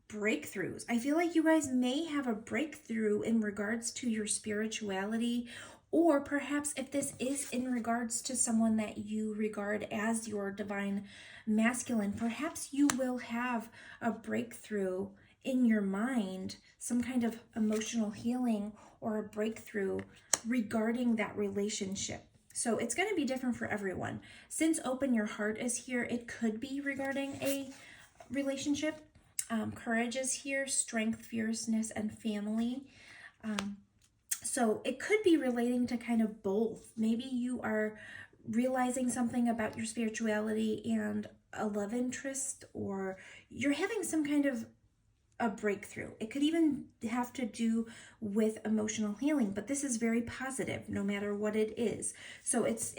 breakthroughs. I feel like you guys may have a breakthrough in regards to your spirituality, Or perhaps if this is in regards to someone that you regard as your divine masculine, perhaps you will have a breakthrough in your mind, some kind of emotional healing or a breakthrough regarding that relationship. So it's going to be different for everyone. Since Open Your Heart is here, it could be regarding a relationship. Courage is here, strength, fierceness, and family. So it could be relating to kind of both. Maybe you are realizing something about your spirituality and a love interest, or you're having some kind of a breakthrough. It could even have to do with emotional healing, but this is very positive no matter what it is. So it's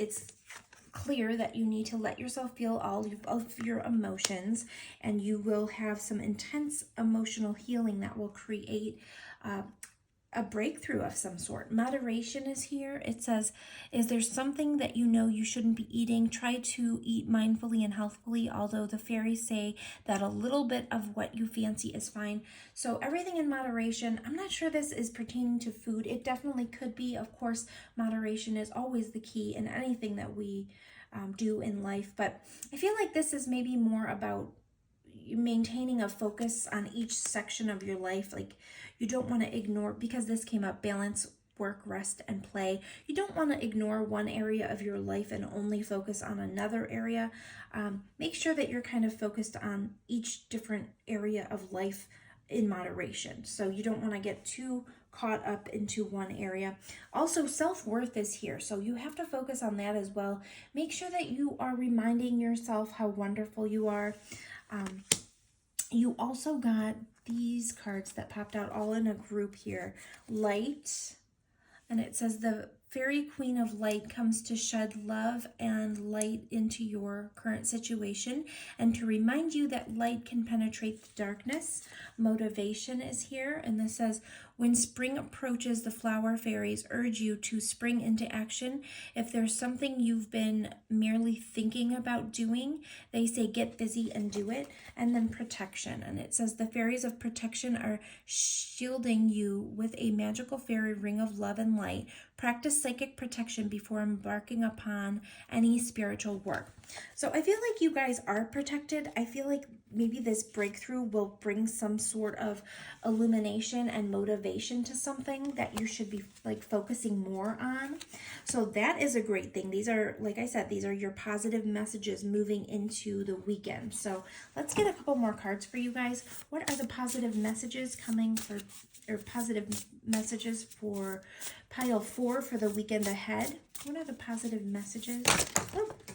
clear that you need to let yourself feel all of your emotions, and you will have some intense emotional healing that will create a breakthrough of some sort. Moderation is here. It says, is there something that you know you shouldn't be eating? Try to eat mindfully and healthfully, although the fairies say that a little bit of what you fancy is fine. So everything in moderation. I'm not sure this is pertaining to food. It definitely could be. Of course, moderation is always the key in anything that we do in life. But I feel like this is maybe more about maintaining a focus on each section of your life. Like, you don't want to ignore, because this came up, balance, work, rest, and play. You don't want to ignore one area of your life and only focus on another area. Make sure that you're kind of focused on each different area of life in moderation. So you don't want to get too caught up into one area. Also, self-worth is here, so you have to focus on that as well. Make sure that you are reminding yourself how wonderful you are. You also got these cards that popped out all in a group here. Light, and it says the Fairy Queen of Light comes to shed love and light into your current situation and to remind you that light can penetrate the darkness. Motivation is here, and this says, when spring approaches, the flower fairies urge you to spring into action. If there's something you've been merely thinking about doing, they say get busy and do it. And then protection, and it says the fairies of protection are shielding you with a magical fairy ring of love and light. Practice psychic protection before embarking upon any spiritual work. So I feel like you guys are protected. I feel like maybe this breakthrough will bring some sort of illumination and motivation to something that you should be like focusing more on. So that is a great thing. These are, like I said, these are your positive messages moving into the weekend. So let's get a couple more cards for you guys. What are the positive messages coming for, or positive messages for pile 4 for the weekend ahead? What are the positive messages?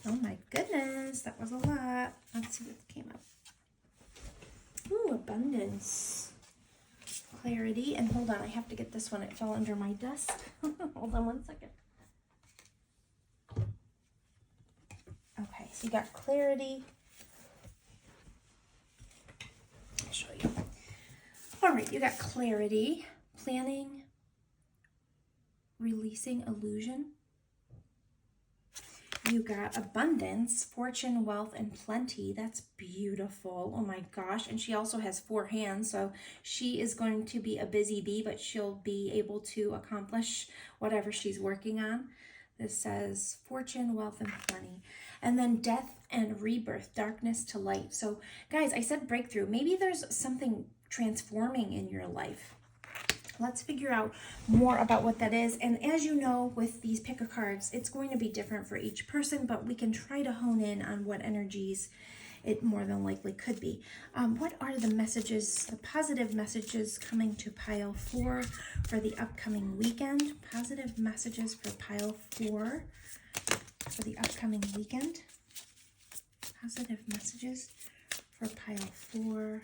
Oh my goodness, that was a lot. Let's see what came up. Ooh, abundance, clarity, and hold on, I have to get this one. It fell under my desk. Hold on one second. Okay, so you got clarity. I'll show you. All right, you got clarity, planning, releasing illusion. You got abundance, fortune, wealth, and plenty. That's beautiful. Oh my gosh. And she also has 4 hands, so she is going to be a busy bee, but she'll be able to accomplish whatever she's working on. This says fortune, wealth, and plenty. And then death and rebirth, darkness to light. So guys, I said breakthrough. Maybe there's something transforming in your life. Let's figure out more about what that is. And as you know, with these pick a cards, it's going to be different for each person, but we can try to hone in on what energies it more than likely could be. What are the messages, the positive messages coming to pile 4 for the upcoming weekend? Positive messages for pile 4 for the upcoming weekend. Positive messages for pile 4 for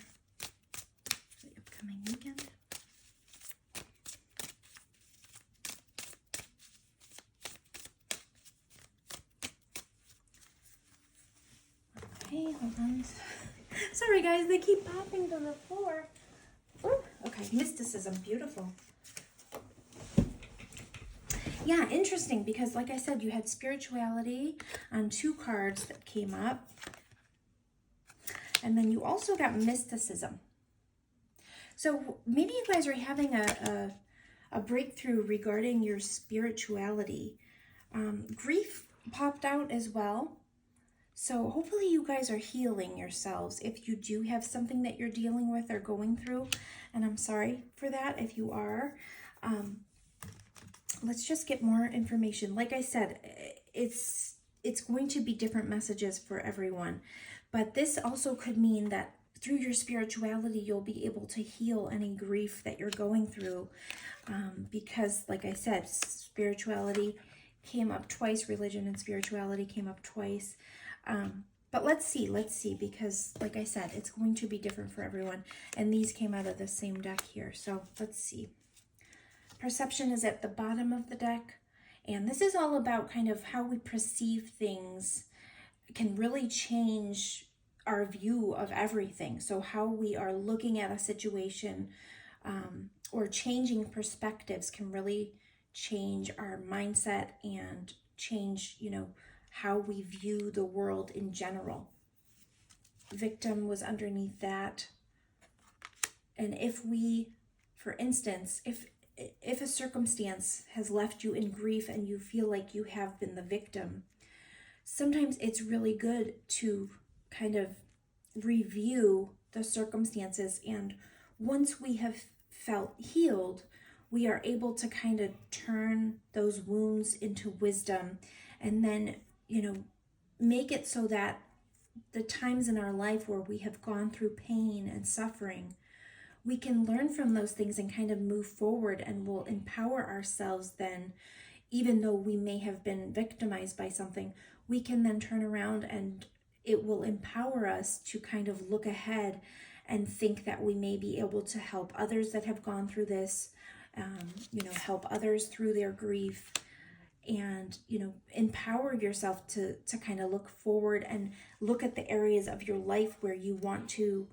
the upcoming weekend. Okay, hold on. Sorry guys, they keep popping to the floor. Ooh, okay, mysticism, beautiful. Yeah, interesting, because like I said, you had spirituality on 2 cards that came up. And then you also got mysticism. So maybe you guys are having a a breakthrough regarding your spirituality. Grief popped out as well. So hopefully you guys are healing yourselves if you do have something that you're dealing with or going through. And I'm sorry for that if you are. Let's just get more information. Like I said, it's going to be different messages for everyone. But this also could mean that through your spirituality, you'll be able to heal any grief that you're going through. Because, like I said, spirituality came up twice. Religion and spirituality came up twice. But let's see, because like I said, it's going to be different for everyone. And these came out of the same deck here. So let's see. Perception is at the bottom of the deck. And this is all about kind of how we perceive things can really change our view of everything. So how we are looking at a situation or changing perspectives can really change our mindset and change, how we view the world in general. Victim was underneath that. And if we, for instance, if a circumstance has left you in grief and you feel like you have been the victim, sometimes it's really good to kind of review the circumstances. And once we have felt healed, we are able to kind of turn those wounds into wisdom and then make it so that the times in our life where we have gone through pain and suffering, we can learn from those things and kind of move forward, and will empower ourselves then. Even though we may have been victimized by something, we can then turn around and it will empower us to kind of look ahead and think that we may be able to help others that have gone through this, help others through their grief. And empower yourself to kind of look forward and look at the areas of your life where you want to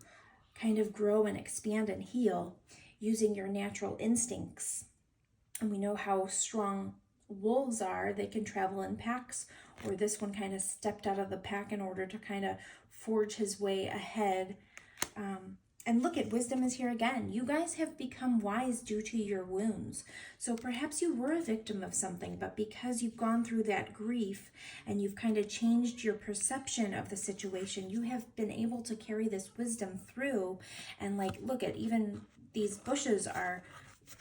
kind of grow and expand and heal using your natural instincts. And we know how strong wolves are. They can travel in packs, or this one kind of stepped out of the pack in order to kind of forge his way ahead. And look at wisdom is here again. You guys have become wise due to your wounds. So perhaps you were a victim of something, but because you've gone through that grief and you've kind of changed your perception of the situation, you have been able to carry this wisdom through. And look at, even these bushes are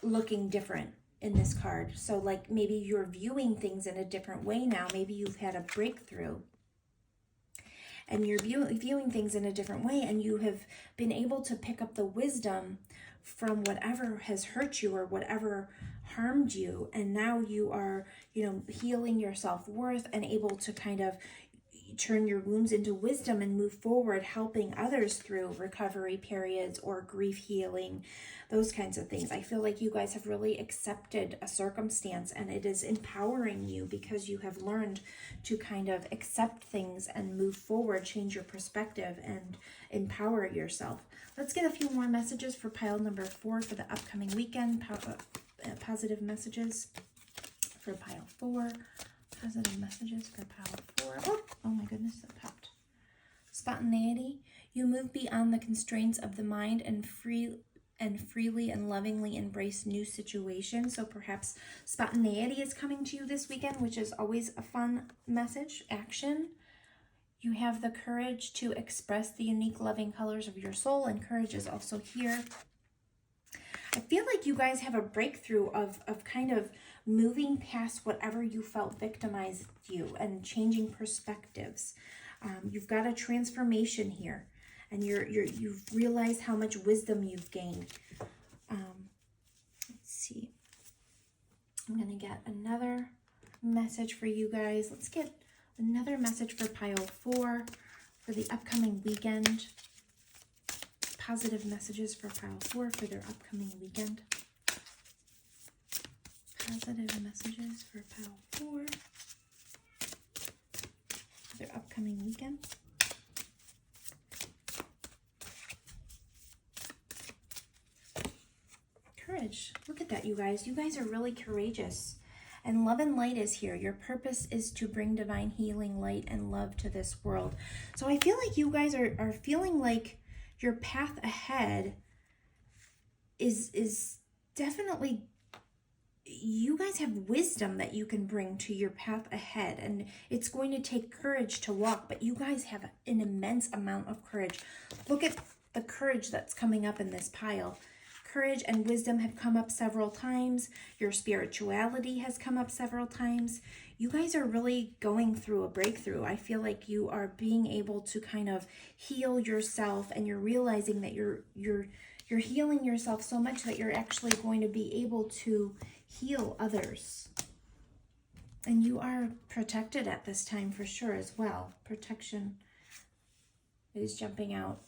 looking different in this card. So maybe you're viewing things in a different way now. Maybe you've had a breakthrough. And you're viewing things in a different way, and you have been able to pick up the wisdom from whatever has hurt you or whatever harmed you. And now you are, healing your self-worth and able to kind of turn your wounds into wisdom and move forward, helping others through recovery periods or grief healing, those kinds of things. I feel like you guys have really accepted a circumstance, and it is empowering you because you have learned to kind of accept things and move forward, change your perspective, and empower yourself. Let's get a few more messages for pile number 4 for the upcoming weekend. Positive messages for pile 4. Positive messages for pile 4. Oh my goodness, that popped. Spontaneity. You move beyond the constraints of the mind and freely and lovingly embrace new situations. So perhaps spontaneity is coming to you this weekend, which is always a fun message. Action. You have the courage to express the unique loving colors of your soul, and courage is also here. I feel like you guys have a breakthrough of kind of moving past whatever you felt victimized you and changing perspectives. You've got a transformation here, and you've realized how much wisdom you've gained. Let's see. I'm going to get another message for you guys. Let's get another message for pile 4 for the upcoming weekend. Positive messages for pile 4 for their upcoming weekend. Positive messages for pile 4 for their upcoming weekend. Courage. Look at that, you guys. You guys are really courageous. And love and light is here. Your purpose is to bring divine healing, light, and love to this world. So I feel like you guys are feeling like your path ahead is definitely you guys have wisdom that you can bring to your path ahead, and it's going to take courage to walk, but you guys have an immense amount of courage. Look at the courage that's coming up in this pile. Courage and wisdom have come up several times. Your spirituality has come up several times. You guys are really going through a breakthrough. I feel like you are being able to kind of heal yourself, and you're realizing that you're healing yourself so much that you're actually going to be able to heal others. And you are protected at this time for sure as well. Protection is jumping out.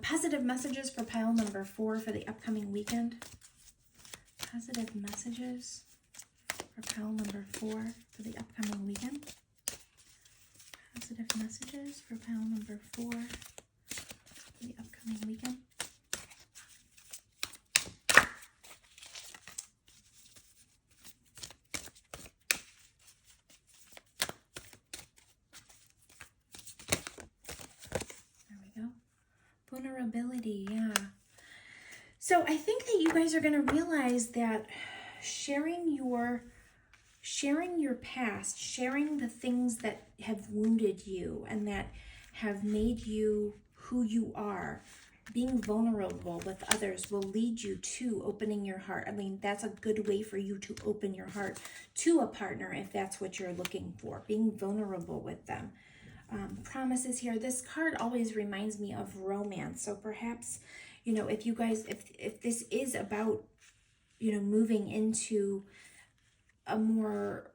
Positive messages for pile number 4 for the upcoming weekend. Positive messages for pile number 4 for the upcoming weekend. Positive messages for pile number 4 for the upcoming weekend. Vulnerability, yeah. So I think that you guys are going to realize that sharing your past, sharing the things that have wounded you and that have made you who you are, being vulnerable with others will lead you to opening your heart. I mean, that's a good way for you to open your heart to a partner if that's what you're looking for, being vulnerable with them. Promises here. This card always reminds me of romance. So perhaps, you know, if you guys, if this is about, you know, moving into a more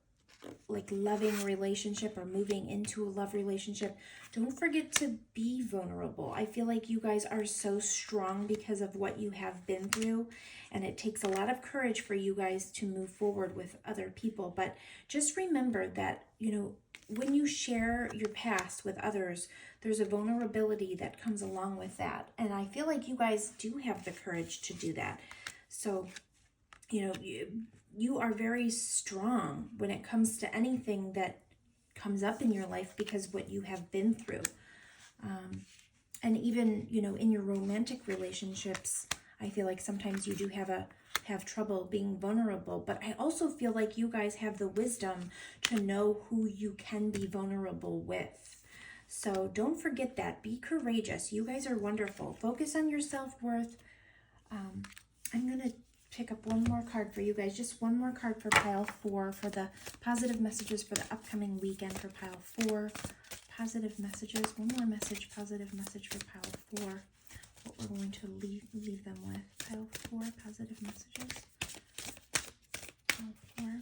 like loving relationship or moving into a love relationship, don't forget to be vulnerable. I feel like you guys are so strong because of what you have been through, and it takes a lot of courage for you guys to move forward with other people. But just remember that, you know, when you share your past with others, there's a vulnerability that comes along with that. And I feel like you guys do have the courage to do that. So, you know, you are very strong when it comes to anything that comes up in your life because what you have been through. And even, you know, in your romantic relationships, I feel like sometimes you do have trouble being vulnerable, but I also feel like you guys have the wisdom to know who you can be vulnerable with. So don't forget that. Be courageous. You guys are wonderful. Focus on your self-worth. I'm going to pick up one more card for you guys. Just one more card for pile 4 for the positive messages for the upcoming weekend for pile 4. Positive messages. One more message. Positive message for pile 4. What we're going to leave them with. Pile 4, positive messages. Pile 4.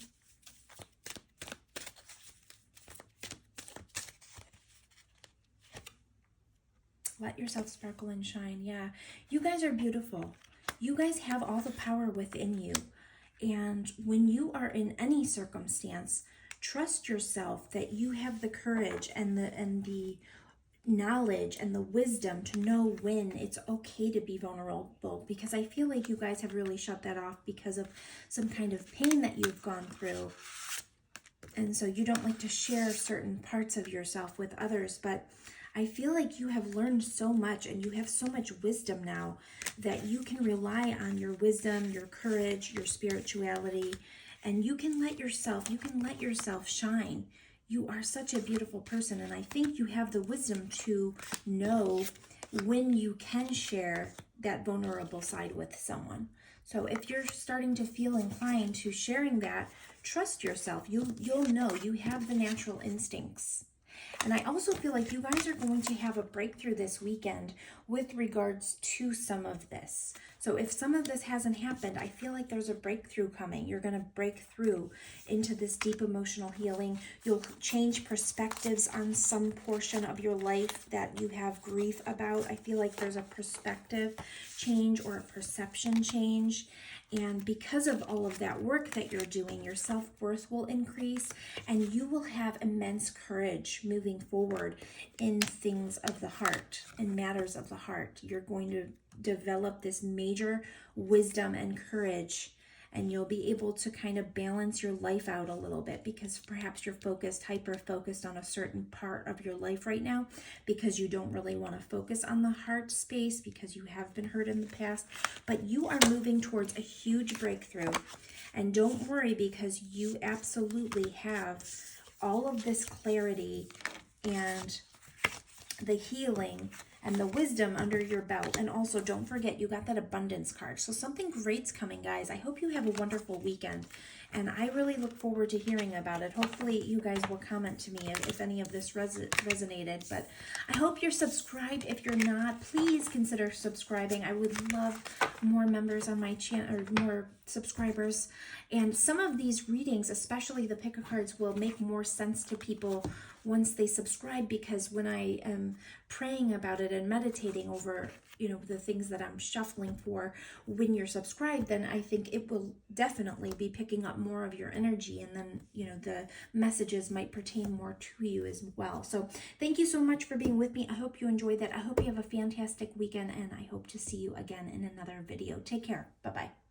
Let yourself sparkle and shine. Yeah, you guys are beautiful. You guys have all the power within you. And when you are in any circumstance, trust yourself that you have the courage and the knowledge and the wisdom to know when it's okay to be vulnerable, because I feel like you guys have really shut that off because of some kind of pain that you've gone through. And so you don't like to share certain parts of yourself with others, but I feel like you have learned so much and you have so much wisdom now that you can rely on your wisdom, your courage, your spirituality, and you can let yourself shine. You are such a beautiful person, and I think you have the wisdom to know when you can share that vulnerable side with someone. So if you're starting to feel inclined to sharing that, trust yourself. You'll know. You have the natural instincts. And I also feel like you guys are going to have a breakthrough this weekend with regards to some of this. So if some of this hasn't happened, I feel like there's a breakthrough coming. You're going to break through into this deep emotional healing. You'll change perspectives on some portion of your life that you have grief about. I feel like there's a perspective change or a perception change. And because of all of that work that you're doing, your self-worth will increase and you will have immense courage moving forward in things of the heart, in matters of the heart. You're going to develop this major wisdom and courage, and you'll be able to kind of balance your life out a little bit, because perhaps you're hyper focused on a certain part of your life right now because you don't really want to focus on the heart space because you have been hurt in the past, but you are moving towards a huge breakthrough. And don't worry, because you absolutely have all of this clarity and the healing and the wisdom under your belt. And also, don't forget, you got that abundance card. So something great's coming, guys. I hope you have a wonderful weekend, and I really look forward to hearing about it. Hopefully you guys will comment to me if any of this resonated. But I hope you're subscribed. If you're not, please consider subscribing. I would love more members on my channel, or more subscribers. And some of these readings, especially the pick a cards, will make more sense to people once they subscribe, because when I am praying about it and meditating over, you know, the things that I'm shuffling for, when you're subscribed, then I think it will definitely be picking up more of your energy, and then, you know, the messages might pertain more to you as well. So thank you so much for being with me. I hope you enjoyed that. I hope you have a fantastic weekend, and I hope to see you again in another video. Take care. Bye-bye.